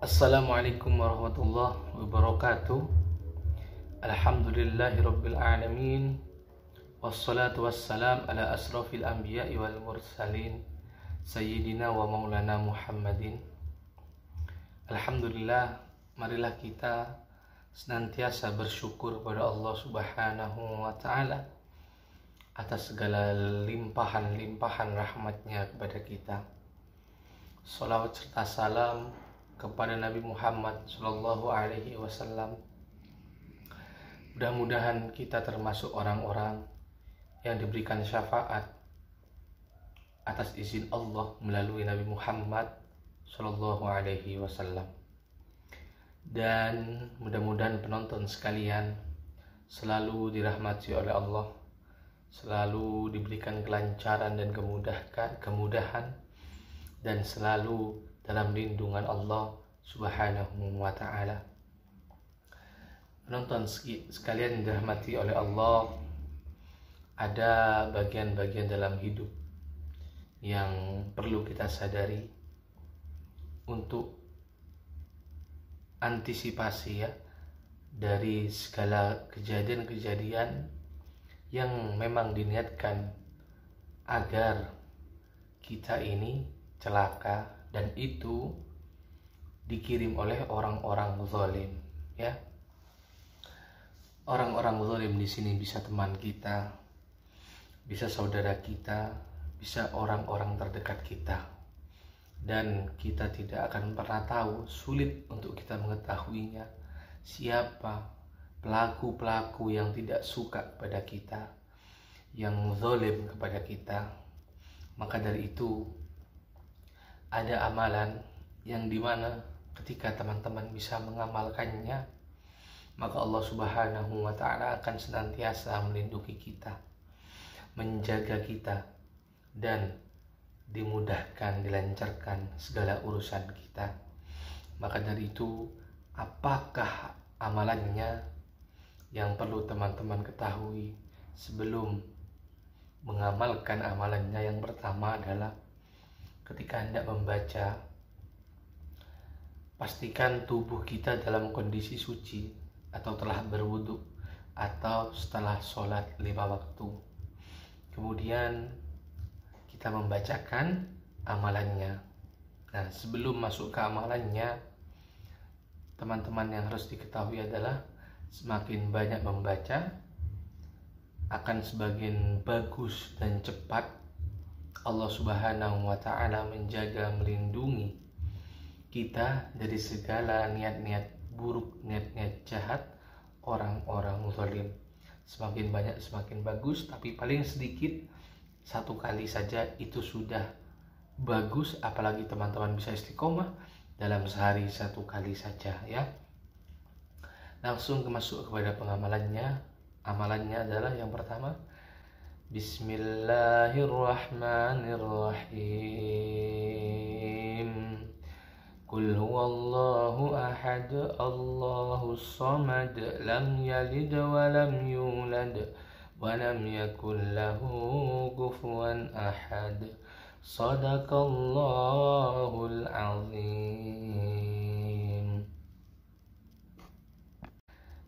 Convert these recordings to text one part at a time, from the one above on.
Assalamualaikum warahmatullahi wabarakatuh. Alhamdulillahirabbil alamin. Wassalatu wassalam ala asrafil anbiya'i wal mursalin sayyidina wa maulana Muhammadin. Alhamdulillah, marilah kita senantiasa bersyukur kepada Allah Subhanahu wa taala atas segala limpahan-limpahan rahmatnya kepada kita. Salawat serta salam kepada Nabi Muhammad Sallallahu Alaihi Wasallam. Mudah-mudahan kita termasuk orang-orang yang diberikan syafaat atas izin Allah melalui Nabi Muhammad Sallallahu Alaihi Wasallam. Dan mudah-mudahan penonton sekalian selalu dirahmati oleh Allah, selalu diberikan kelancaran dan kemudahan, dan selalu dalam lindungan Allah Subhanahu wa ta'ala. Penonton sekalian yang dirahmati oleh Allah, ada bagian-bagian dalam hidup yang perlu kita sadari untuk antisipasi dari segala kejadian-kejadian yang memang diniatkan agar kita ini celaka, dan itu dikirim oleh orang-orang zalim, ya. Orang-orang zalim di sini bisa teman kita, bisa saudara kita, bisa orang-orang terdekat kita, dan kita tidak akan pernah tahu, sulit untuk kita mengetahuinya, siapa pelaku-pelaku yang tidak suka kepada kita, yang zalim kepada kita. Maka dari itu ada amalan yang dimana ketika teman-teman bisa mengamalkannya, maka Allah Subhanahu wa ta'ala akan senantiasa melindungi kita, menjaga kita, dan dimudahkan, dilancarkan segala urusan kita. Maka dari itu, apakah amalannya yang perlu teman-teman ketahui sebelum mengamalkan amalannya? Yang pertama adalah ketika hendak membaca, pastikan tubuh kita dalam kondisi suci atau telah berwudu atau setelah sholat 5 waktu. Kemudian kita membacakan amalannya. Nah, sebelum masuk ke amalannya, teman-teman yang harus diketahui adalah semakin banyak membaca akan semakin bagus dan cepat Allah Subhanahu wa ta'ala menjaga, melindungi kita dari segala niat-niat buruk, niat-niat jahat orang-orang zalim. Semakin banyak semakin bagus, tapi paling sedikit 1 kali saja itu sudah bagus, apalagi teman-teman bisa istiqomah dalam sehari 1 kali saja, ya. Langsung masuk kepada pengamalannya. Amalannya adalah yang pertama, Bismillahirrahmanirrahim. Qul huwallahu ahad, Allahus samad, lam yalid wa lam yulad wa lam yakul lahu kufuwan ahad. Shadaqallahul azim.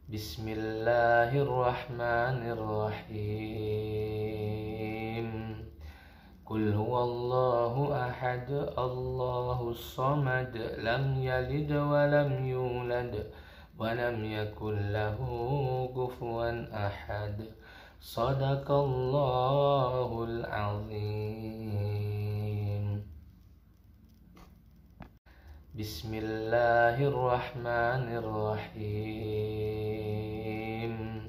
Bismillahirrahmanirrahim. Qul huwallahu ahad, Allahus samad, lam yalid wa lam yulad wa lam yakul lahu kufuwan ahad. Shadaqallahul azim. Bismillahirrahmanirrahim.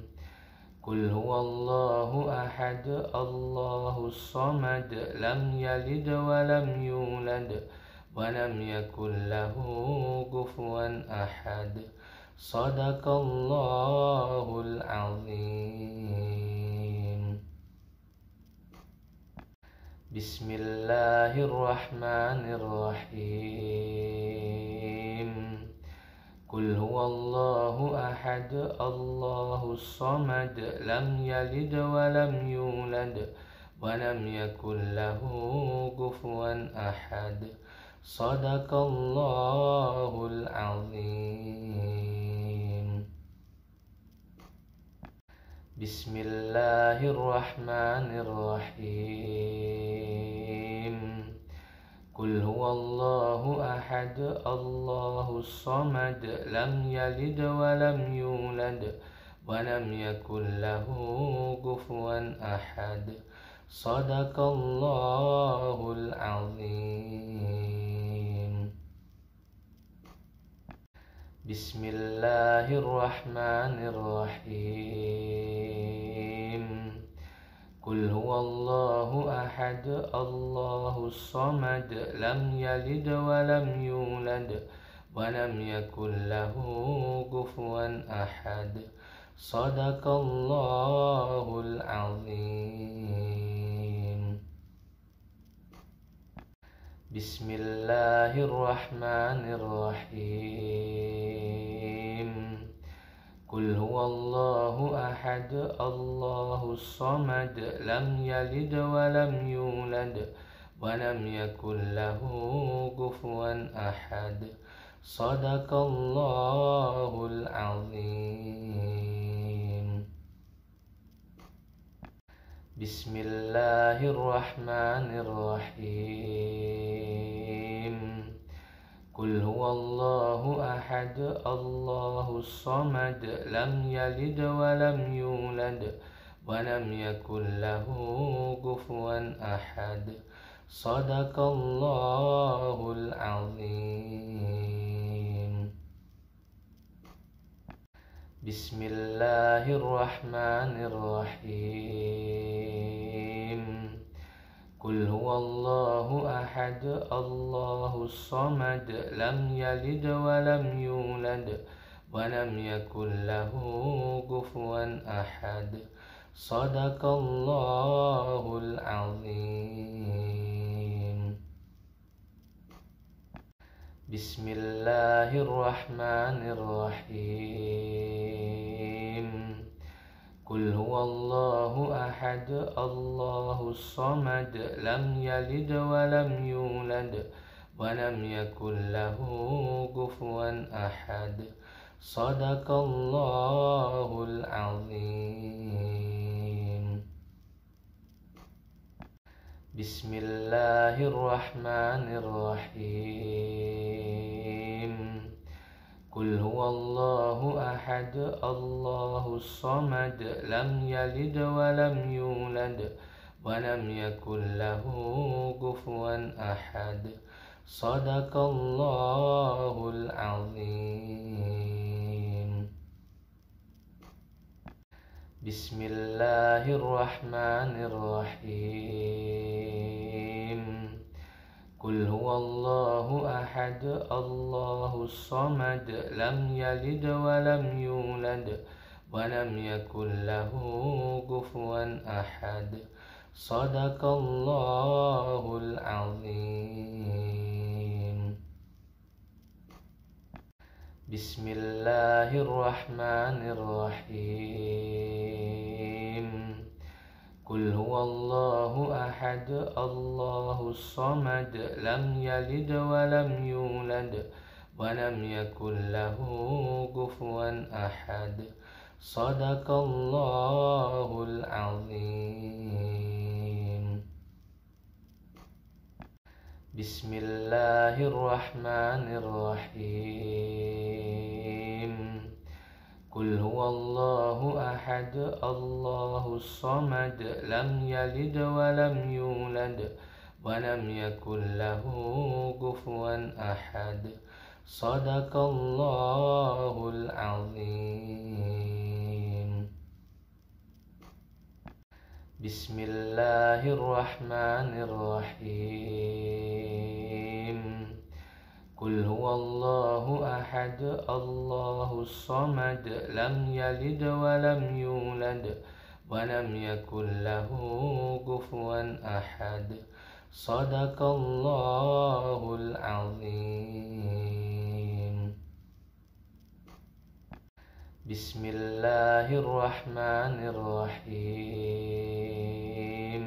Qul huwallahu ahad, Allahus samad, lam yalid wa lam yulad wa lam yakul lahu kufuwan ahad. Shadaqallahul azim. Bismillahirrahmanirrahim. Qul huwallahu ahad, Allahus samad, lam yalid wa lam yulad wa lam yakul lahu kufuwan ahad. Sadaqallahul azim. Bismillahirrahmanirrahim. Qul huwallahu ahad, Allahus samad, lam yalid wa lam yulad wa lam yakul lahu kufuwan ahad. Sadaqallahul azim. Bismillahirrahmanirrahim. Qul huwallahu ahad, Allahus samad, lam yalid wa lam yulad wa lam yakul lahu kufuwan ahad. Sadaqallahul azim. Bismillahirrahmanirrahim. Qul huwallahu ahad, Allahus samad, lam yalid wa lam yulad wa lam yakul lahu kufuwan ahad. Sadaqallahul azim. Bismillahirrahmanirrahim. Qul huwallahu ahad, Allahus samad, lam yalid wa lam yulad wa lam yakul lahu kufuwan ahad. Sadaqallahul azim. Bismillahirrahmanirrahim. Qul huwallahu ahad, Allahus samad, lam yalid wa lam yulad wa lam yakul lahu kufuwan ahad. Sadaqallahul azim. Bismillahirrahmanirrahim. Qul huwallahu ahad, Allahus samad, lam yalid wa lam yulad wa lam yakul lahu kufuwan ahad. Sadaqallahul azim. Bismillahirrahmanirrahim. Qul huwallahu ahad, Allahus samad, lam yalid wa lam yulad wa lam yakul lahu kufuwan ahad. Sadaqallahul azim. Bismillahirrahmanirrahim. Qul huwallahu ahad, Allahus samad, lam yalid wa lam yulad wa lam yakul lahu kufuwan ahad. Sadaqallahul azim. Bismillahirrahmanirrahim. Qul huwallahu ahad, Allahus samad, lam yalid wa lam yulad wa lam yakul lahu kufuwan ahad. Sadaqallahul azim. Bismillahirrahmanirrahim. Qul huwallahu ahad, Allahus samad, lam yalid wa lam yulad wa lam yakul lahu kufuwan ahad. Sadaqallahul azim. Bismillahirrahmanirrahim. Qul huwallahu ahad, Allahus samad, lam yalid wa lam yulad wa lam yakul lahu kufuwan ahad. Sadaqallahul azim. Bismillahirrahmanirrahim.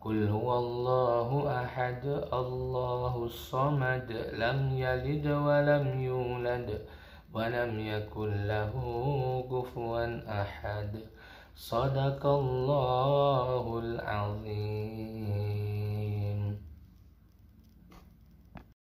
Qul Qul huwallahu ahad, Allahus samad, lam yalid wa lam yulad wa lam yakul lahu kufuwan ahad. Shadaqallahul azim.